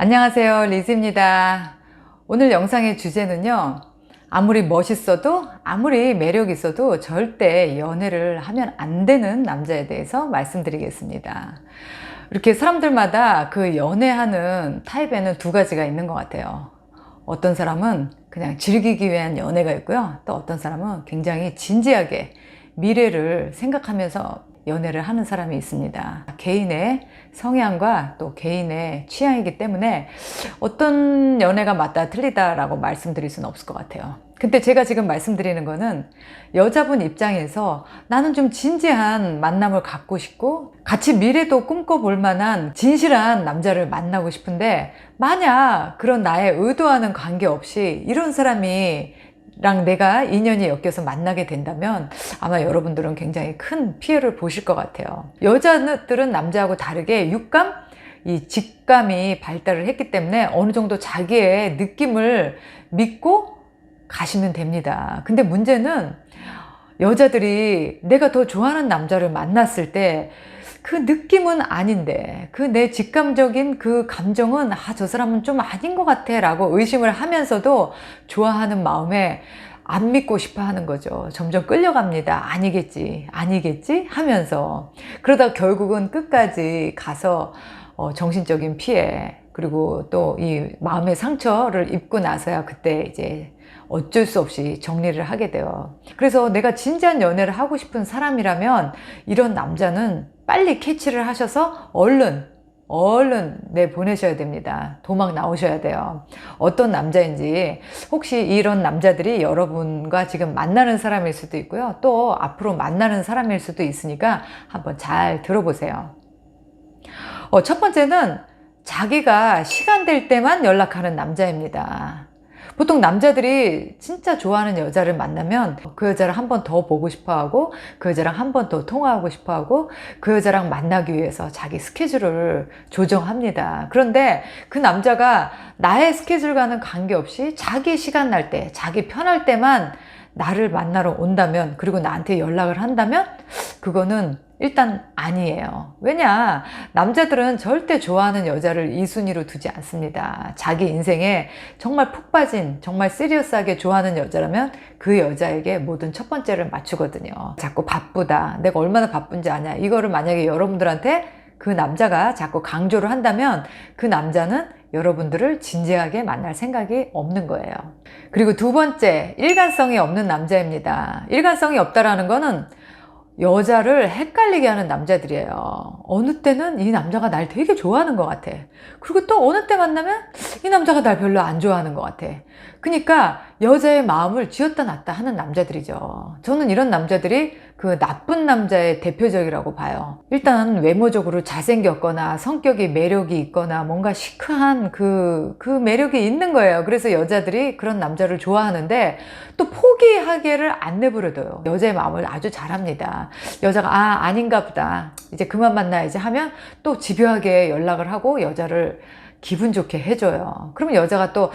안녕하세요, 리즈입니다. 오늘 영상의 주제는요, 아무리 멋있어도 아무리 매력 있어도 절대 연애를 하면 안 되는 남자에 대해서 말씀드리겠습니다. 이렇게 사람들마다 그 연애하는 타입에는 두 가지가 있는 것 같아요. 어떤 사람은 그냥 즐기기 위한 연애가 있고요, 또 어떤 사람은 굉장히 진지하게 미래를 생각하면서 연애를 하는 사람이 있습니다. 개인의 성향과 또 개인의 취향이기 때문에 어떤 연애가 맞다 틀리다라고 말씀드릴 수는 없을 것 같아요. 근데 제가 지금 말씀드리는 거는 여자분 입장에서 나는 좀 진지한 만남을 갖고 싶고 같이 미래도 꿈꿔볼 만한 진실한 남자를 만나고 싶은데, 만약 그런 나의 의도하는 관계없이 이런 사람이 랑 내가 인연이 엮여서 만나게 된다면 아마 여러분들은 굉장히 큰 피해를 보실 것 같아요. 여자들은 남자하고 다르게 육감, 이 직감이 발달을 했기 때문에 어느 정도 자기의 느낌을 믿고 가시면 됩니다. 근데 문제는 여자들이 내가 더 좋아하는 남자를 만났을 때 그 느낌은 아닌데 그 내 직감적인 그 감정은 저 사람은 좀 아닌 것 같아 라고 의심을 하면서도 좋아하는 마음에 안 믿고 싶어 하는 거죠. 점점 끌려갑니다. 아니겠지 아니겠지 하면서, 그러다 결국은 끝까지 가서 정신적인 피해, 그리고 또 이 마음의 상처를 입고 나서야 그때 이제 어쩔 수 없이 정리를 하게 돼요. 그래서 내가 진지한 연애를 하고 싶은 사람이라면 이런 남자는 빨리 캐치를 하셔서 얼른 내보내셔야 됩니다. 도망 나오셔야 돼요. 어떤 남자인지, 혹시 이런 남자들이 여러분과 지금 만나는 사람일 수도 있고요, 또 앞으로 만나는 사람일 수도 있으니까 한번 잘 들어보세요. 첫 번째는 자기가 시간 될 때만 연락하는 남자입니다. 보통 남자들이 진짜 좋아하는 여자를 만나면 그 여자를 한 번 더 보고 싶어 하고, 그 여자랑 한 번 더 통화하고 싶어 하고, 그 여자랑 만나기 위해서 자기 스케줄을 조정합니다. 그런데 그 남자가 나의 스케줄과는 관계없이 자기 시간 날 때, 자기 편할 때만 나를 만나러 온다면, 그리고 나한테 연락을 한다면 그거는 일단 아니에요. 왜냐, 남자들은 절대 좋아하는 여자를 2순위로 두지 않습니다. 자기 인생에 정말 푹 빠진, 정말 시리어스하게 좋아하는 여자라면 그 여자에게 모든 첫 번째를 맞추거든요. 자꾸 바쁘다, 내가 얼마나 바쁜지 아냐, 이거를 만약에 여러분들한테 그 남자가 자꾸 강조를 한다면 그 남자는 여러분들을 진지하게 만날 생각이 없는 거예요. 그리고 두 번째, 일관성이 없는 남자입니다. 일관성이 없다라는 거는 여자를 헷갈리게 하는 남자들이에요. 어느 때는 이 남자가 날 되게 좋아하는 것 같아. 그리고 또 어느 때 만나면 이 남자가 날 별로 안 좋아하는 것 같아. 그러니까 여자의 마음을 쥐었다 놨다 하는 남자들이죠. 저는 이런 남자들이 그 나쁜 남자의 대표적이라고 봐요. 일단 외모적으로 잘생겼거나 성격이 매력이 있거나 뭔가 시크한 그 매력이 있는 거예요. 그래서 여자들이 그런 남자를 좋아하는데 또 포기하기를 안 내버려둬요. 여자의 마음을 아주 잘합니다. 여자가 아닌가 보다, 이제 그만 만나야지 하면 또 집요하게 연락을 하고 여자를 기분 좋게 해줘요. 그러면 여자가 또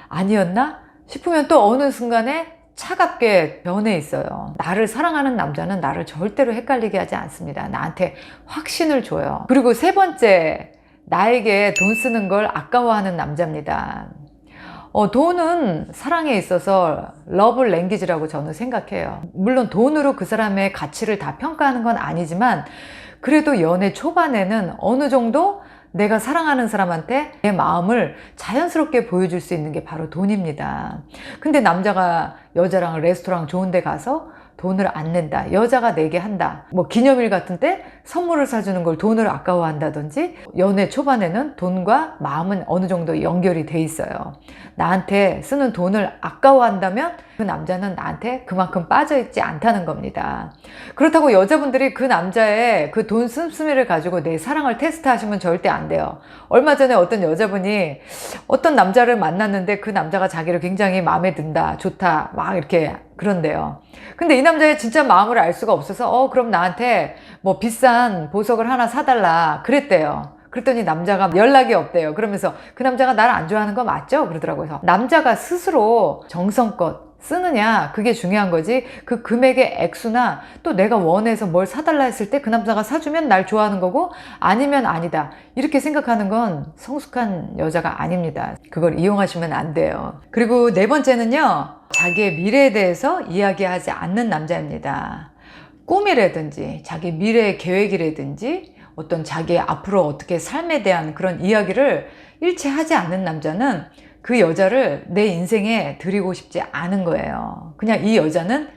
아니었나 싶으면 또 어느 순간에 차갑게 변해 있어요. 나를 사랑하는 남자는 나를 절대로 헷갈리게 하지 않습니다. 나한테 확신을 줘요. 그리고 세 번째, 나에게 돈 쓰는 걸 아까워하는 남자입니다. 돈은 사랑에 있어서 러브 랭귀지라고 저는 생각해요. 물론 돈으로 그 사람의 가치를 다 평가하는 건 아니지만, 그래도 연애 초반에는 어느 정도 내가 사랑하는 사람한테 내 마음을 자연스럽게 보여줄 수 있는 게 바로 돈입니다. 근데 남자가 여자랑 레스토랑 좋은 데 가서 돈을 안 낸다, 여자가 내게 한다, 뭐 기념일 같은 때 선물을 사주는 걸 돈을 아까워한다든지, 연애 초반에는 돈과 마음은 어느 정도 연결이 돼 있어요. 나한테 쓰는 돈을 아까워한다면 그 남자는 나한테 그만큼 빠져있지 않다는 겁니다. 그렇다고 여자분들이 그 남자의 그 돈 씀씀이를 가지고 내 사랑을 테스트하시면 절대 안 돼요. 얼마 전에 어떤 여자분이 어떤 남자를 만났는데 그 남자가 자기를 굉장히 마음에 든다, 좋다, 막 이렇게 그런데요. 근데 이 남자의 진짜 마음을 알 수가 없어서 그럼 나한테 뭐 비싼 보석을 하나 사달라 그랬대요. 그랬더니 남자가 연락이 없대요. 그러면서 그 남자가 나를 안 좋아하는 거 맞죠? 그러더라고요. 그래서 남자가 스스로 정성껏 쓰느냐, 그게 중요한 거지. 그 금액의 액수나 또 내가 원해서 뭘 사달라 했을 때 그 남자가 사주면 날 좋아하는 거고 아니면 아니다, 이렇게 생각하는 건 성숙한 여자가 아닙니다. 그걸 이용하시면 안 돼요. 그리고 네 번째는요, 자기의 미래에 대해서 이야기하지 않는 남자입니다. 꿈이라든지 자기 미래의 계획이라든지 어떤 자기의 앞으로 어떻게 삶에 대한 그런 이야기를 일체 하지 않는 남자는 그 여자를 내 인생에 들이고 싶지 않은 거예요. 그냥 이 여자는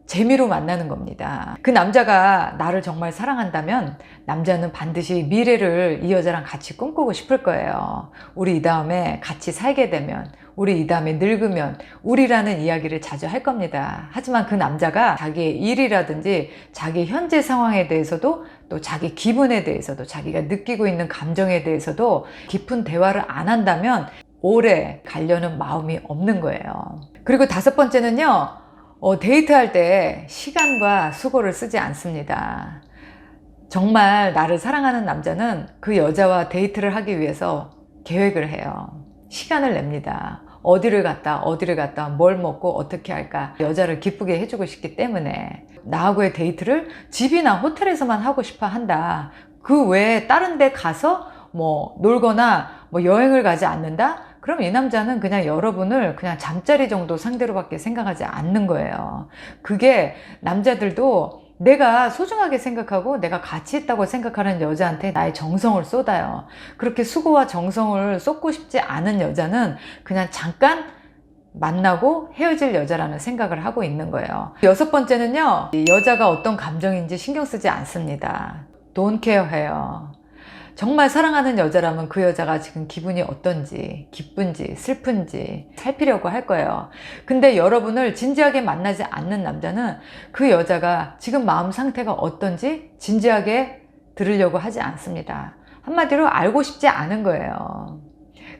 재미로 만나는 겁니다. 그 남자가 나를 정말 사랑한다면 남자는 반드시 미래를 이 여자랑 같이 꿈꾸고 싶을 거예요. 우리 이 다음에 같이 살게 되면, 우리 이 다음에 늙으면 우리라는 이야기를 자주 할 겁니다. 하지만 그 남자가 자기의 일이라든지 자기 현재 상황에 대해서도 또 자기 기분에 대해서도 자기가 느끼고 있는 감정에 대해서도 깊은 대화를 안 한다면 오래 가려는 마음이 없는 거예요. 그리고 다섯 번째는요, 데이트할 때 시간과 수고를 쓰지 않습니다. 정말 나를 사랑하는 남자는 그 여자와 데이트를 하기 위해서 계획을 해요. 시간을 냅니다. 어디를 갔다 뭘 먹고 어떻게 할까, 여자를 기쁘게 해주고 싶기 때문에 나하고의 데이트를 집이나 호텔에서만 하고 싶어 한다. 그 외에 다른 데 가서 뭐 놀거나 뭐 여행을 가지 않는다? 그럼 이 남자는 그냥 여러분을 그냥 잠자리 정도 상대로밖에 생각하지 않는 거예요. 그게 남자들도 내가 소중하게 생각하고 내가 가치 있다고 생각하는 여자한테 나의 정성을 쏟아요. 그렇게 수고와 정성을 쏟고 싶지 않은 여자는 그냥 잠깐 만나고 헤어질 여자라는 생각을 하고 있는 거예요. 여섯 번째는요, 여자가 어떤 감정인지 신경 쓰지 않습니다. Don't care 해요. 정말 사랑하는 여자라면 그 여자가 지금 기분이 어떤지, 기쁜지 슬픈지 살피려고 할 거예요. 근데 여러분을 진지하게 만나지 않는 남자는 그 여자가 지금 마음 상태가 어떤지 진지하게 들으려고 하지 않습니다. 한마디로 알고 싶지 않은 거예요.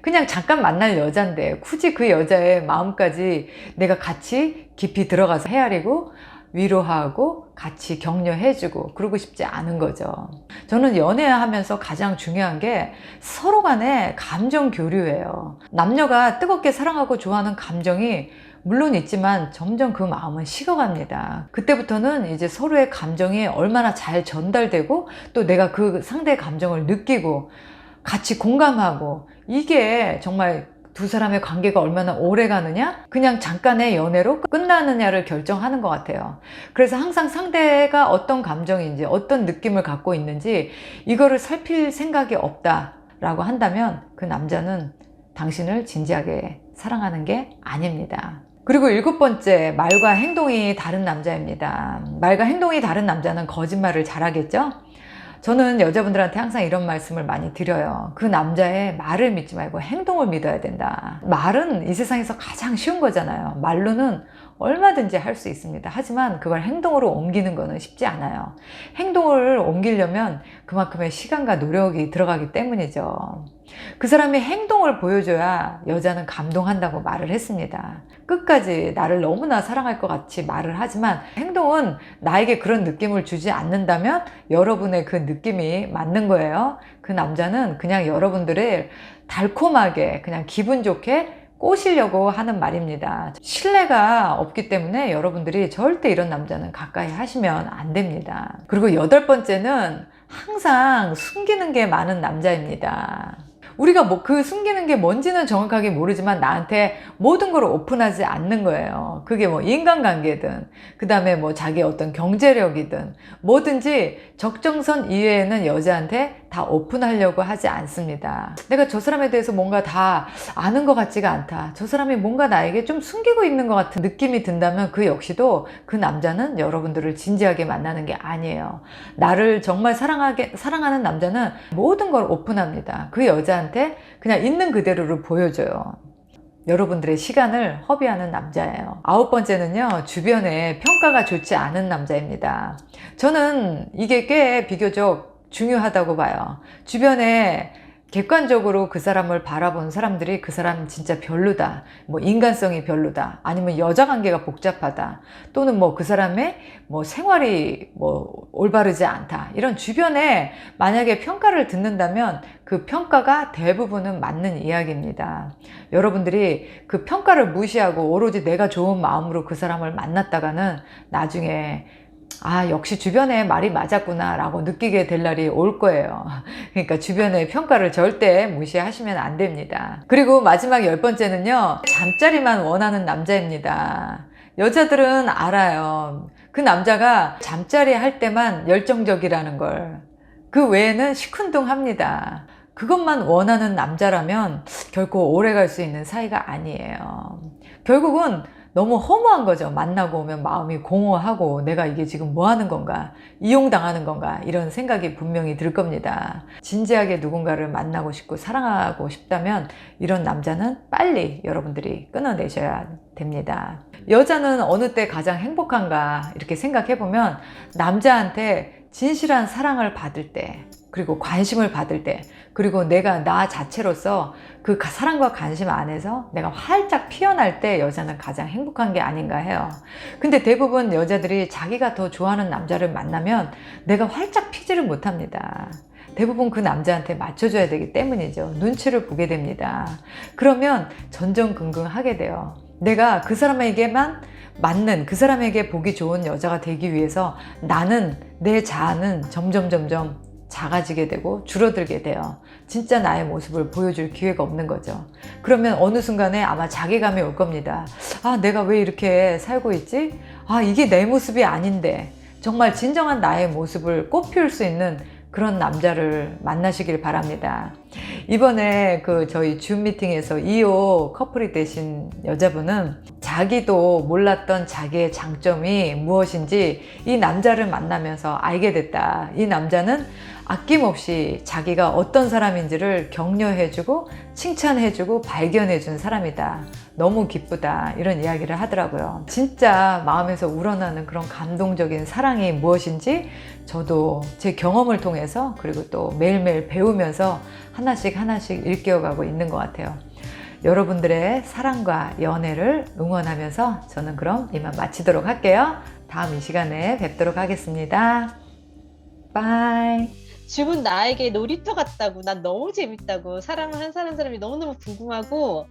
그냥 잠깐 만날 여잔데 굳이 그 여자의 마음까지 내가 같이 깊이 들어가서 헤아리고 위로하고 같이 격려해주고 그러고 싶지 않은 거죠. 저는 연애하면서 가장 중요한 게 서로 간의 감정 교류예요. 남녀가 뜨겁게 사랑하고 좋아하는 감정이 물론 있지만 점점 그 마음은 식어갑니다. 그때부터는 이제 서로의 감정이 얼마나 잘 전달되고 또 내가 그 상대의 감정을 느끼고 같이 공감하고, 이게 정말 두 사람의 관계가 얼마나 오래 가느냐, 그냥 잠깐의 연애로 끝나느냐를 결정하는 것 같아요. 그래서 항상 상대가 어떤 감정인지 어떤 느낌을 갖고 있는지 이거를 살필 생각이 없다라고 한다면 그 남자는 당신을 진지하게 사랑하는 게 아닙니다. 그리고 일곱 번째, 말과 행동이 다른 남자입니다. 말과 행동이 다른 남자는 거짓말을 잘하겠죠? 저는 여자분들한테 항상 이런 말씀을 많이 드려요. 그 남자의 말을 믿지 말고 행동을 믿어야 된다. 말은 이 세상에서 가장 쉬운 거잖아요. 말로는 얼마든지 할 수 있습니다. 하지만 그걸 행동으로 옮기는 거는 쉽지 않아요. 행동을 옮기려면 그만큼의 시간과 노력이 들어가기 때문이죠. 그 사람이 행동을 보여줘야 여자는 감동한다고 말을 했습니다. 끝까지 나를 너무나 사랑할 것 같이 말을 하지만 행동은 나에게 그런 느낌을 주지 않는다면 여러분의 그 느낌이 맞는 거예요. 그 남자는 그냥 여러분들을 달콤하게 그냥 기분 좋게 꼬시려고 하는 말입니다. 신뢰가 없기 때문에 여러분들이 절대 이런 남자는 가까이 하시면 안 됩니다. 그리고 여덟 번째는 항상 숨기는 게 많은 남자입니다. 우리가 뭐 그 숨기는 게 뭔지는 정확하게 모르지만 나한테 모든 걸 오픈하지 않는 거예요. 그게 뭐 인간관계든 그 다음에 뭐 자기 어떤 경제력이든 뭐든지 적정선 이외에는 여자한테 다 오픈하려고 하지 않습니다. 내가 저 사람에 대해서 뭔가 다 아는 것 같지가 않다, 저 사람이 뭔가 나에게 좀 숨기고 있는 것 같은 느낌이 든다면 그 역시도 그 남자는 여러분들을 진지하게 만나는 게 아니에요. 나를 정말 사랑하는 남자는 모든 걸 오픈합니다. 그 여자한테 그냥 있는 그대로를 보여줘요. 여러분들의 시간을 허비하는 남자예요. 아홉 번째는요, 주변에 평가가 좋지 않은 남자입니다. 저는 이게 꽤 비교적 중요하다고 봐요. 주변에 객관적으로 그 사람을 바라본 사람들이 그 사람 진짜 별로다, 뭐 인간성이 별로다, 아니면 여자 관계가 복잡하다, 또는 뭐 그 사람의 뭐 생활이 뭐 올바르지 않다, 이런 주변에 만약에 평가를 듣는다면 그 평가가 대부분은 맞는 이야기입니다. 여러분들이 그 평가를 무시하고 오로지 내가 좋은 마음으로 그 사람을 만났다가는 나중에 역시 주변에 말이 맞았구나 라고 느끼게 될 날이 올 거예요. 그러니까 주변의 평가를 절대 무시하시면 안 됩니다. 그리고 마지막 10번째는요, 잠자리만 원하는 남자입니다. 여자들은 알아요. 그 남자가 잠자리 할 때만 열정적이라는 걸. 그 외에는 시큰둥합니다. 그것만 원하는 남자라면 결코 오래 갈 수 있는 사이가 아니에요. 결국은 너무 허무한 거죠. 만나고 오면 마음이 공허하고 내가 이게 지금 뭐 하는 건가, 이용당하는 건가, 이런 생각이 분명히 들 겁니다. 진지하게 누군가를 만나고 싶고 사랑하고 싶다면 이런 남자는 빨리 여러분들이 끊어내셔야 됩니다. 여자는 어느 때 가장 행복한가 이렇게 생각해 보면 남자한테 진실한 사랑을 받을 때, 그리고 관심을 받을 때, 그리고 내가 나 자체로서 그 사랑과 관심 안에서 내가 활짝 피어날 때 여자는 가장 행복한 게 아닌가 해요. 근데 대부분 여자들이 자기가 더 좋아하는 남자를 만나면 내가 활짝 피지를 못합니다. 대부분 그 남자한테 맞춰줘야 되기 때문이죠. 눈치를 보게 됩니다. 그러면 전전긍긍하게 돼요. 내가 그 사람에게만 맞는, 그 사람에게 보기 좋은 여자가 되기 위해서 나는, 내 자아는 점점 작아지게 되고 줄어들게 돼요. 진짜 나의 모습을 보여줄 기회가 없는 거죠. 그러면 어느 순간에 아마 자괴감이 올 겁니다. 내가 왜 이렇게 살고 있지? 이게 내 모습이 아닌데. 정말 진정한 나의 모습을 꽃피울 수 있는 그런 남자를 만나시길 바랍니다. 이번에 저희 줌 미팅에서 2호 커플이 되신 여자분은 자기도 몰랐던 자기의 장점이 무엇인지 이 남자를 만나면서 알게 됐다. 이 남자는 아낌없이 자기가 어떤 사람인지를 격려해주고 칭찬해주고 발견해준 사람이다. 너무 기쁘다. 이런 이야기를 하더라고요. 진짜 마음에서 우러나는 그런 감동적인 사랑이 무엇인지 저도 제 경험을 통해서, 그리고 또 매일매일 배우면서 하나씩 일깨워가고 있는 것 같아요. 여러분들의 사랑과 연애를 응원하면서 저는 그럼 이만 마치도록 할게요. 다음 이 시간에 뵙도록 하겠습니다. 바이. 줌은 나에게 놀이터 같다고, 난 너무 재밌다고, 사랑을 한 사람이 너무너무 궁금하고,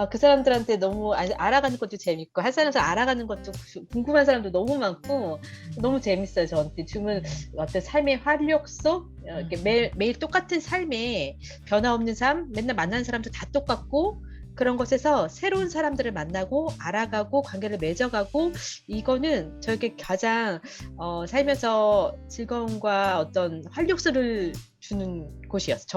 그 사람들한테 너무 알아가는 것도 재밌고, 한 사람을 알아가는 것도 궁금한 사람도 너무 많고, 너무 재밌어요. 저한테 줌은 어떤 삶의 활력소, 이렇게 매일 똑같은 삶에 변화 없는 삶, 맨날 만나는 사람도 다 똑같고, 그런 것에서 새로운 사람들을 만나고 알아가고 관계를 맺어가고, 이거는 저에게 가장 살면서 즐거움과 어떤 활력소를 주는 곳이었어요.